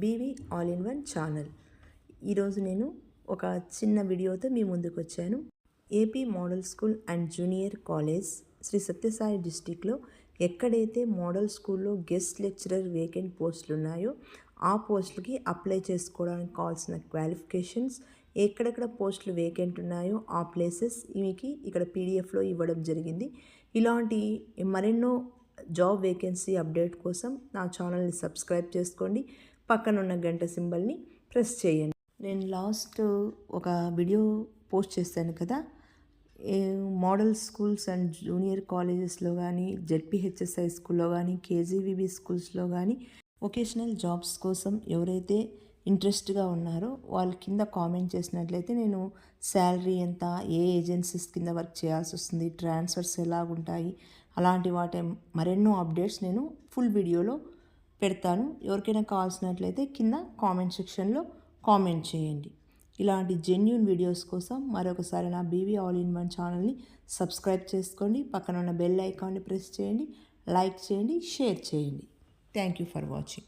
BV all in one channel. ఈరోజు నేను ఒక చిన్న వీడియోతో మీ ముందుకు వచ్చాను. AP model school and junior college Shri Sathya Sai డిస్టిక్లో ఎక్కడైతే మోడల్ స్కూల్లో గెస్ట్ లెక్చరర్ వేకెంట్ పోస్టులు ఉన్నాయో ఆ పోస్టులకి అప్లై చేసుకోవడానికి కావాల్సిన క్వాలిఫికేషన్స్, ఎక్కడెక్కడ పోస్టులు వేకెంట్ ఉన్నాయో ఆ ప్లేసెస్ మీకు ఇక్కడ పీడిఎఫ్లో ఇవ్వడం జరిగింది. ఇలాంటి మరెన్నో జాబ్ వేకెన్సీ అప్డేట్ కోసం నా ఛానల్ని సబ్స్క్రైబ్ చేసుకోండి. పక్కనున్న గంట సింబల్ని ప్రెస్ చేయండి. నేను లాస్ట్ ఒక వీడియో పోస్ట్ చేశాను కదా, మోడల్ స్కూల్స్ అండ్ జూనియర్ కాలేజెస్లో కానీ, జెడ్పీహెచ్ఎస్ఐ స్కూల్లో కానీ, కేజీవీబీ స్కూల్స్లో కానీ వొకేషనల్ జాబ్స్ కోసం ఎవరైతే ఇంట్రెస్ట్గా ఉన్నారో వాళ్ళ కింద కామెంట్ చేసినట్లయితే నేను శాలరీ ఎంత, ఏ ఏజెన్సీస్ కింద వర్క్ చేయాల్సి వస్తుంది, ట్రాన్స్ఫర్స్ ఎలాగుంటాయి, అలాంటి వాటి మరెన్నో అప్డేట్స్ నేను ఫుల్ వీడియోలో పెడతాను. ఎవరికైనా కావాల్సినట్లయితే కింద కామెంట్ సెక్షన్లో కామెంట్ చేయండి. ఇలాంటి జెన్యూన్ వీడియోస్ కోసం మరొకసారి నా బీవీ ఆల్ ఇన్ వన్ ఛానల్ని సబ్స్క్రైబ్ చేసుకోండి. పక్కన ఉన్న బెల్ ఐకాన్ని ప్రెస్ చేయండి, లైక్ చేయండి, షేర్ చేయండి. Thank you for watching.